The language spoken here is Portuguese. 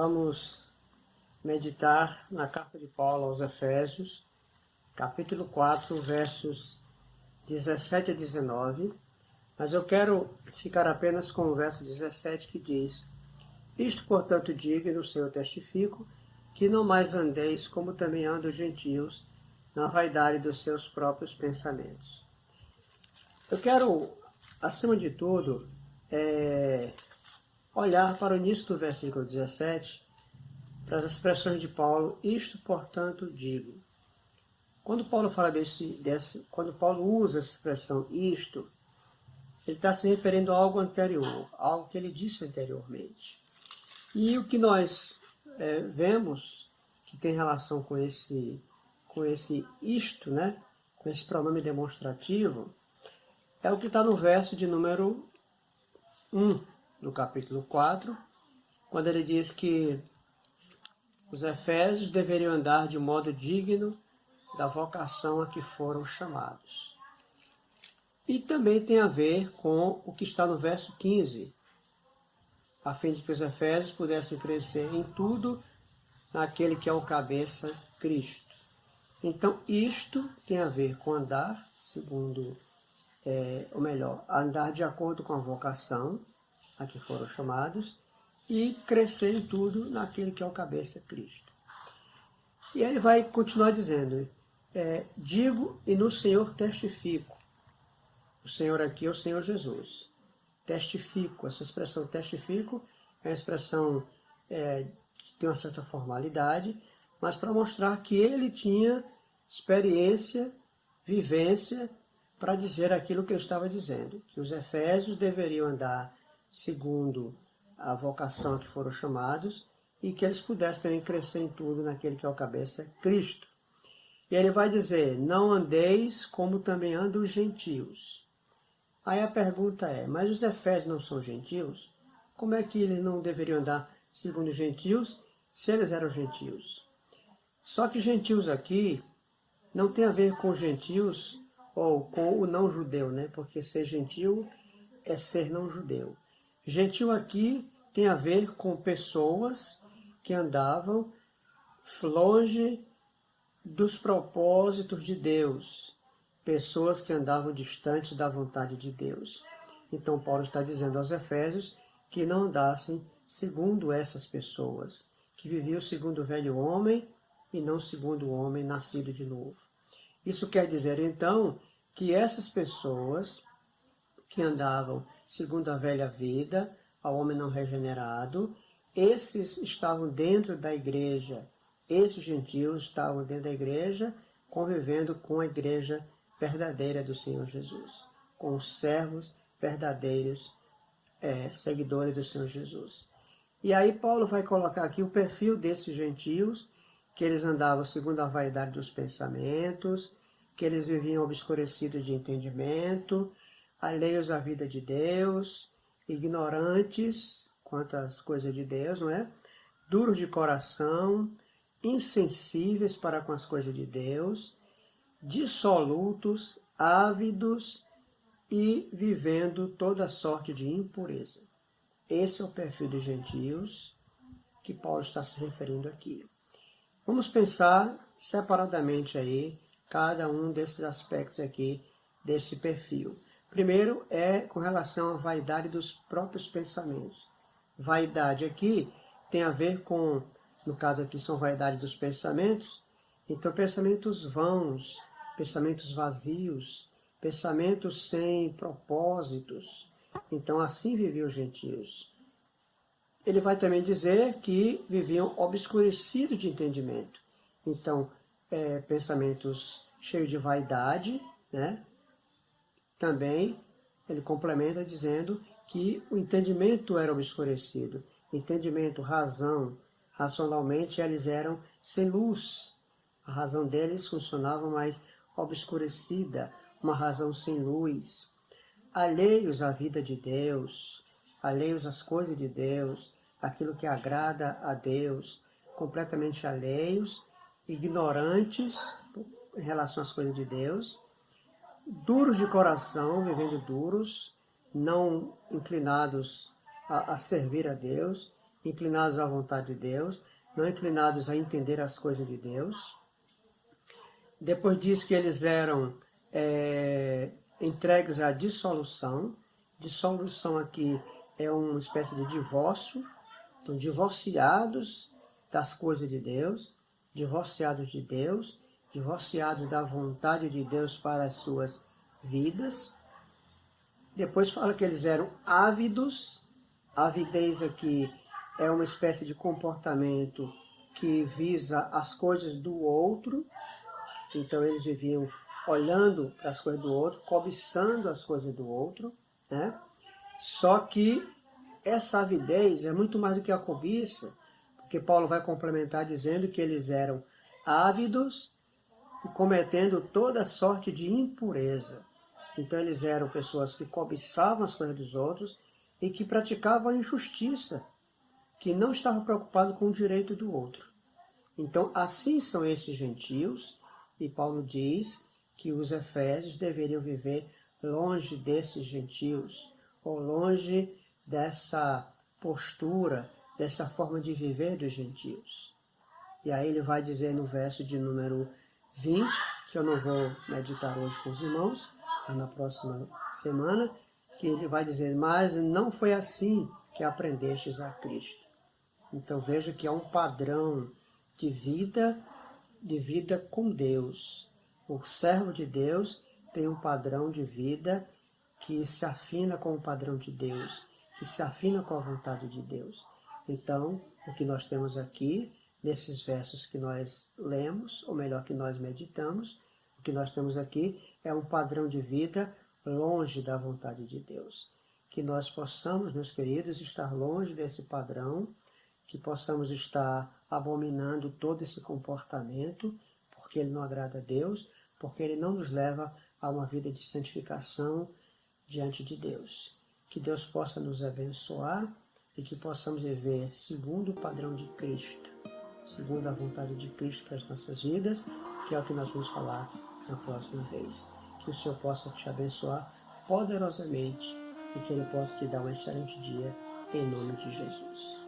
vamos meditar na carta de Paulo aos Efésios, capítulo 4, versos 17 a 19, mas eu quero ficar apenas com o verso 17 que diz: Isto, portanto, digo e no Senhor testifico, que não mais andeis como também andam os gentios, na vaidade dos seus próprios pensamentos. Eu quero, acima de tudo, olhar para o início do versículo 17, para as expressões de Paulo, isto, portanto, digo. Quando Paulo fala quando Paulo usa essa expressão isto, ele está se referindo a algo anterior, algo que ele disse anteriormente. E o que nós vemos que tem relação com esse isto, né? Com esse pronome demonstrativo, é o que está no verso de número 1 do capítulo 4, quando ele diz que os efésios deveriam andar de modo digno da vocação a que foram chamados. E também tem a ver com o que está no verso 15, a fim de que os efésios pudessem crescer em tudo naquele que é o cabeça, Cristo. Então, isto tem a ver com andar segundo, andar de acordo com a vocação a que foram chamados e crescer em tudo naquele que é o cabeça, Cristo. E aí ele vai continuar dizendo, digo e no Senhor testifico. O Senhor aqui é o Senhor Jesus. Testifico, essa expressão testifico é uma expressão que tem uma certa formalidade, mas para mostrar que ele tinha experiência, vivência, para dizer aquilo que ele estava dizendo, que os efésios deveriam andar segundo a vocação a que foram chamados e que eles pudessem também crescer em tudo naquele que é o cabeça, Cristo. E ele vai dizer, não andeis como também andam os gentios. Aí a pergunta é, mas os efésios não são gentios? Como é que eles não deveriam andar segundo os gentios, se eles eram gentios? Só que gentios aqui não tem a ver com gentios ou com o não judeu, né? Porque ser gentil é ser não judeu. Gentil aqui tem a ver com pessoas que andavam longe dos propósitos de Deus, pessoas que andavam distantes da vontade de Deus. Então Paulo está dizendo aos Efésios que não andassem segundo essas pessoas, que viviam segundo o velho homem e não segundo o homem nascido de novo. Isso quer dizer então que essas pessoas que andavam segundo a velha vida, ao homem não regenerado, esses estavam dentro da igreja, esses gentios estavam dentro da igreja, convivendo com a igreja verdadeira do Senhor Jesus, com os servos verdadeiros, seguidores do Senhor Jesus. E aí Paulo vai colocar aqui o perfil desses gentios, que eles andavam segundo a vaidade dos pensamentos, que eles viviam obscurecidos de entendimento, alheios à vida de Deus, ignorantes quanto às coisas de Deus, não é? Duros de coração, insensíveis para com as coisas de Deus, dissolutos, ávidos e vivendo toda sorte de impureza. Esse é o perfil dos gentios que Paulo está se referindo aqui. Vamos pensar separadamente aí cada um desses aspectos aqui desse perfil. Primeiro é com relação à vaidade dos próprios pensamentos. Vaidade aqui tem a ver com, no caso aqui são vaidade dos pensamentos, então pensamentos vãos, pensamentos vazios, pensamentos sem propósitos. Então assim viviam os gentios. Ele vai também dizer que viviam obscurecidos de entendimento. Então, pensamentos cheios de vaidade, né? Também ele complementa dizendo que o entendimento era obscurecido. Entendimento, razão, racionalmente eles eram sem luz. A razão deles funcionava mais obscurecida, uma razão sem luz. Alheios à vida de Deus, alheios às coisas de Deus, aquilo que agrada a Deus, completamente alheios, ignorantes em relação às coisas de Deus, duros de coração, vivendo duros, não inclinados a servir a Deus, inclinados à vontade de Deus, não inclinados a entender as coisas de Deus. Depois diz que eles eram entregues à dissolução. Dissolução aqui é uma espécie de divórcio. Então, divorciados das coisas de Deus, divorciados de Deus, divorciados da vontade de Deus para as suas vidas. Depois fala que eles eram ávidos. Avidez aqui é uma espécie de comportamento que visa as coisas do outro. Então eles viviam olhando para as coisas do outro, cobiçando as coisas do outro, né? Só que essa avidez é muito mais do que a cobiça, porque Paulo vai complementar dizendo que eles eram ávidos e cometendo toda sorte de impureza. Então eles eram pessoas que cobiçavam as coisas dos outros e que praticavam a injustiça, que não estavam preocupados com o direito do outro. Então assim são esses gentios, e Paulo diz que os efésios deveriam viver longe desses gentios, ou longe dessa postura, dessa forma de viver dos gentios. E aí ele vai dizer no verso de número 20, que eu não vou meditar hoje com os irmãos, mas na próxima semana, que ele vai dizer, mas não foi assim que aprendestes a Cristo. Então veja que há um padrão de vida com Deus. O servo de Deus tem um padrão de vida que se afina com o padrão de Deus, que se afina com a vontade de Deus. Então, o que nós temos aqui, nesses versos que nós lemos, ou melhor, que nós meditamos, o que nós temos aqui é um padrão de vida longe da vontade de Deus. Que nós possamos, meus queridos, estar longe desse padrão, que possamos estar abominando todo esse comportamento, porque ele não agrada a Deus, porque ele não nos leva a uma vida de santificação diante de Deus. Que Deus possa nos abençoar e que possamos viver segundo o padrão de Cristo, segundo a vontade de Cristo para as nossas vidas, que é o que nós vamos falar na próxima vez. Que o Senhor possa te abençoar poderosamente e que Ele possa te dar um excelente dia, em nome de Jesus.